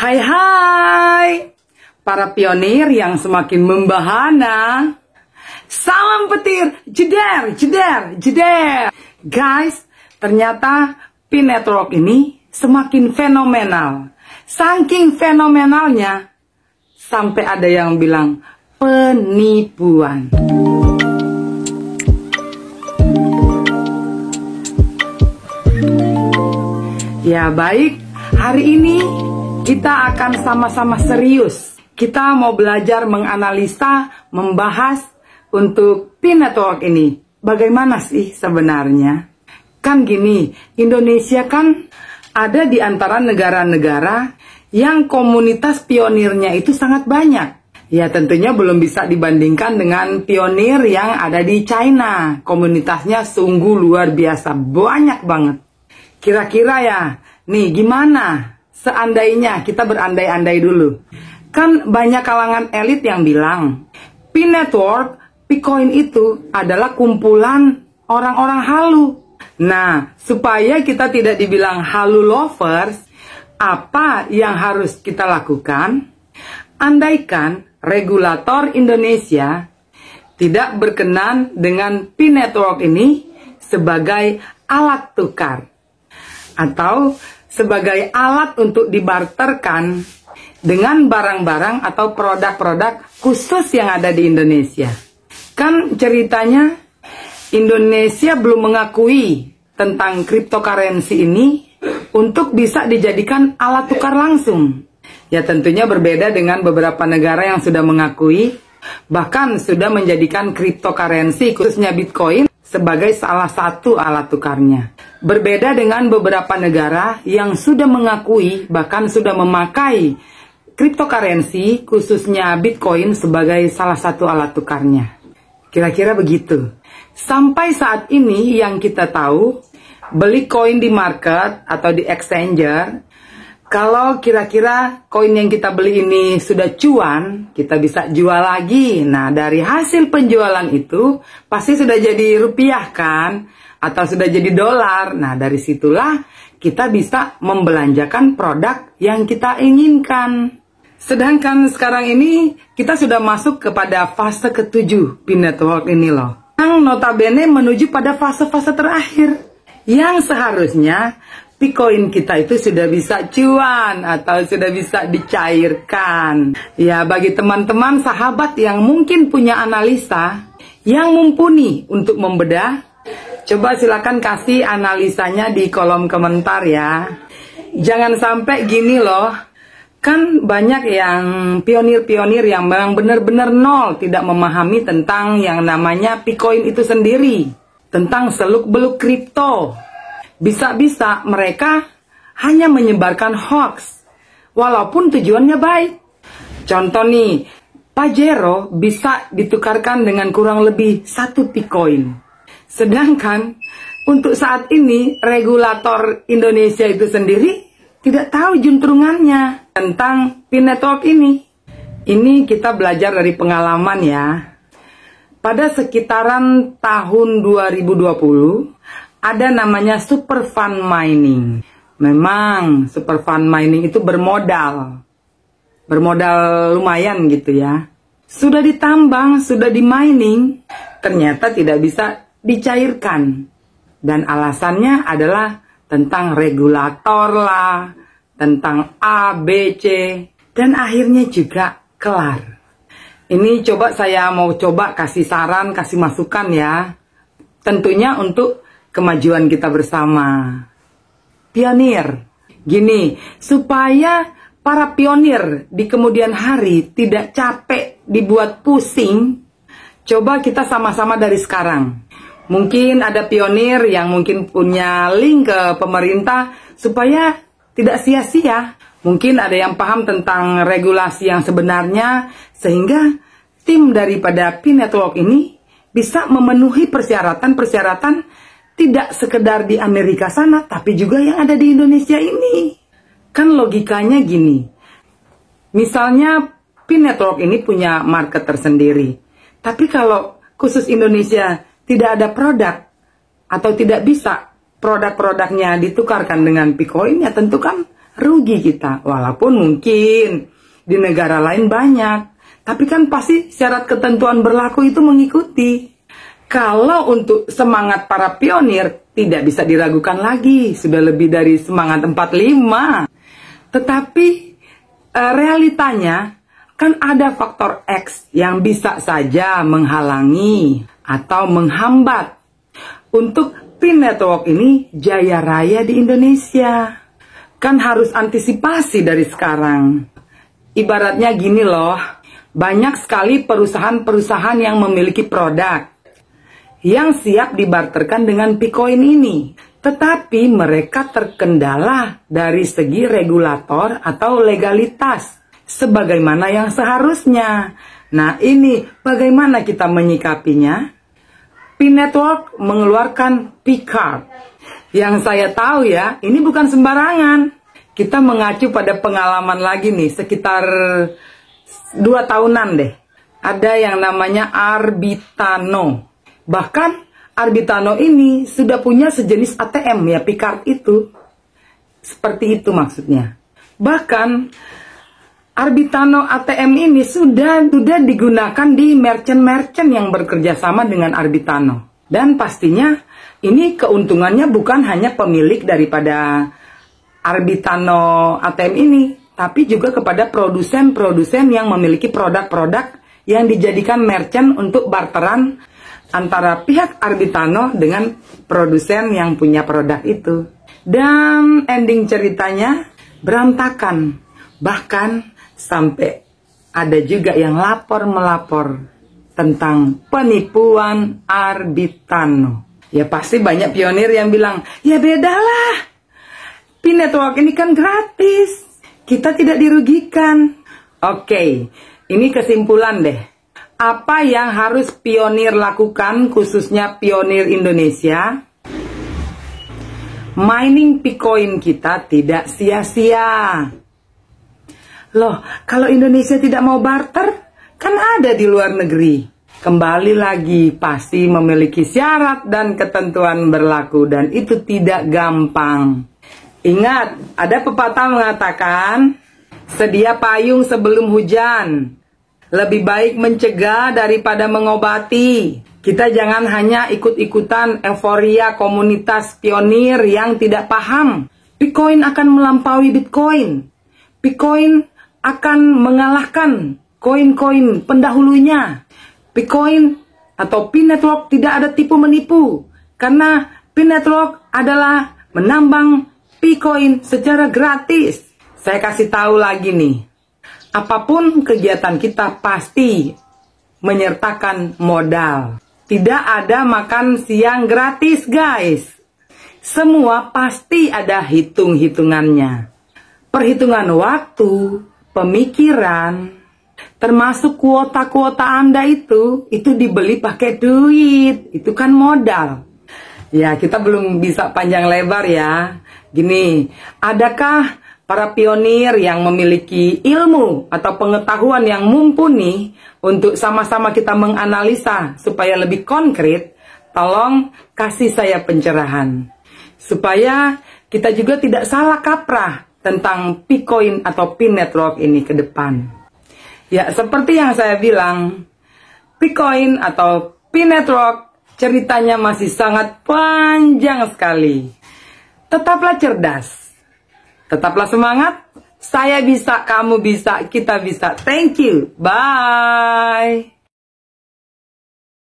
Hai hai, para pionir yang semakin membahana. Salam petir, jeder, jeder, jeder. Guys, ternyata P-Network ini semakin fenomenal. Saking fenomenalnya, sampai ada yang bilang penipuan. Ya baik, hari ini kita akan sama-sama serius. Kita mau belajar menganalisa, membahas untuk P-Network ini. Bagaimana sih sebenarnya? Kan gini, Indonesia kan ada di antara negara-negara yang komunitas pionirnya itu sangat banyak. Ya tentunya belum bisa dibandingkan dengan pionir yang ada di China. Komunitasnya sungguh luar biasa, banyak banget. Kira-kira ya, nih gimana? Seandainya kita berandai-andai dulu. Kan banyak kalangan elit yang bilang P-Network, P-Coin itu adalah kumpulan orang-orang halu. Nah, supaya kita tidak dibilang halu lovers, apa yang harus kita lakukan? Andaikan regulator Indonesia tidak berkenan dengan P-Network ini sebagai alat tukar atau sebagai alat untuk dibarterkan dengan barang-barang atau produk-produk khusus yang ada di Indonesia. Kan ceritanya Indonesia belum mengakui tentang cryptocurrency ini untuk bisa dijadikan alat tukar langsung. Ya tentunya berbeda dengan beberapa negara yang sudah mengakui, bahkan sudah menjadikan cryptocurrency khususnya Bitcoin sebagai salah satu alat tukarnya. Berbeda dengan beberapa negara yang sudah mengakui bahkan sudah memakai cryptocurrency khususnya Bitcoin sebagai salah satu alat tukarnya. Kira-kira begitu. Sampai saat ini yang kita tahu, beli koin di market atau di exchanger, kalau kira-kira koin yang kita beli ini sudah cuan, kita bisa jual lagi. Nah, dari hasil penjualan itu pasti sudah jadi rupiah kan? Atau sudah jadi dolar. Nah, dari situlah kita bisa membelanjakan produk yang kita inginkan. Sedangkan sekarang ini kita sudah masuk kepada fase ke-7 P-Network ini loh. Yang notabene menuju pada fase-fase terakhir. Yang seharusnya P-Coin kita itu sudah bisa cuan atau sudah bisa dicairkan. Ya, bagi teman-teman sahabat yang mungkin punya analisa yang mumpuni untuk membedah, coba silakan kasih analisanya di kolom komentar ya. Jangan sampai gini loh, kan banyak yang pionir-pionir yang memang benar-benar nol, tidak memahami tentang yang namanya P-Coin itu sendiri, tentang seluk-beluk kripto. Bisa-bisa mereka hanya menyebarkan hoax, walaupun tujuannya baik. Contoh nih, Pajero bisa ditukarkan dengan kurang lebih 1 P-Coin. Sedangkan untuk saat ini regulator Indonesia itu sendiri tidak tahu juntrungannya tentang P-Network ini. Ini kita belajar dari pengalaman ya. Pada sekitaran tahun 2020 ada namanya super fund mining. Memang super fund mining itu bermodal lumayan gitu ya. Sudah ditambang, sudah di mining, ternyata tidak bisa dicairkan. Dan alasannya adalah tentang regulator lah, tentang A, B, C, dan akhirnya juga kelar. Ini saya mau coba kasih saran, kasih masukan ya. Tentunya untuk kemajuan kita bersama. Pionir. Gini, supaya para pionir di kemudian hari tidak capek dibuat pusing, coba kita sama-sama dari sekarang. Mungkin ada pionir yang mungkin punya link ke pemerintah supaya tidak sia-sia. Mungkin ada yang paham tentang regulasi yang sebenarnya sehingga tim daripada P-Network ini bisa memenuhi persyaratan-persyaratan tidak sekedar di Amerika sana tapi juga yang ada di Indonesia ini. Kan logikanya gini. Misalnya P-Network ini punya market tersendiri. Tapi kalau khusus Indonesia tidak ada produk atau tidak bisa produk-produknya ditukarkan dengan P-Coin, ya tentu kan rugi kita. Walaupun mungkin di negara lain banyak, tapi kan pasti syarat ketentuan berlaku itu mengikuti. Kalau untuk semangat para pionir tidak bisa diragukan lagi, sudah lebih dari semangat 45. Tetapi realitanya kan ada faktor X yang bisa saja menghalangi atau menghambat untuk PIN network ini jaya raya di Indonesia. Kan harus antisipasi dari sekarang. Ibaratnya gini loh, banyak sekali perusahaan-perusahaan yang memiliki produk yang siap dibarterkan dengan Picoin ini. Tetapi mereka terkendala dari segi regulator atau legalitas, sebagaimana yang seharusnya. Nah ini bagaimana kita menyikapinya? PIN Network mengeluarkan P-Card. Yang saya tahu ya, ini bukan sembarangan. Kita mengacu pada pengalaman lagi nih, sekitar 2 tahunan deh. Ada yang namanya Arbitano. Bahkan Arbitano ini sudah punya sejenis ATM ya, P-Card itu. Seperti itu maksudnya. Bahkan Arbitano ATM ini sudah digunakan di merchant-merchant yang bekerja sama dengan Arbitano. Dan pastinya ini keuntungannya bukan hanya pemilik daripada Arbitano ATM ini, tapi juga kepada produsen-produsen yang memiliki produk-produk yang dijadikan merchant untuk barteran antara pihak Arbitano dengan produsen yang punya produk itu. Dan ending ceritanya berantakan. Bahkan sampai ada juga yang melapor tentang penipuan Arbitano. Ya pasti banyak pionir yang bilang, ya bedalah, PIN Network ini kan gratis, kita tidak dirugikan. Oke, ini kesimpulan deh. Apa yang harus pionir lakukan, khususnya pionir Indonesia? Mining Picoin kita tidak sia-sia. Loh, kalau Indonesia tidak mau barter, kan ada di luar negeri. Kembali lagi, pasti memiliki syarat dan ketentuan berlaku, dan itu tidak gampang. Ingat, ada pepatah mengatakan, sedia payung sebelum hujan. Lebih baik mencegah daripada mengobati. Kita jangan hanya ikut-ikutan euforia komunitas pionir yang tidak paham. Picoin akan melampaui Bitcoin. Picoin akan mengalahkan koin-koin pendahulunya. Picoin atau PIN Network tidak ada tipu-menipu. Karena PIN Network adalah menambang Picoin secara gratis. Saya kasih tahu lagi nih. Apapun kegiatan kita pasti menyertakan modal. Tidak ada makan siang gratis, guys. Semua pasti ada hitung-hitungannya. Perhitungan waktu, pemikiran, termasuk kuota-kuota Anda itu dibeli pakai duit. Itu kan modal. Ya, kita belum bisa panjang lebar ya. Gini, adakah para pionir yang memiliki ilmu atau pengetahuan yang mumpuni untuk sama-sama kita menganalisa supaya lebih konkret? Tolong kasih saya pencerahan. Supaya kita juga tidak salah kaprah tentang Picoin atau PIN Network ini ke depan. Ya, seperti yang saya bilang, Picoin atau PIN Network ceritanya masih sangat panjang sekali. Tetaplah cerdas. Tetaplah semangat. Saya bisa, kamu bisa, kita bisa. Thank you. Bye.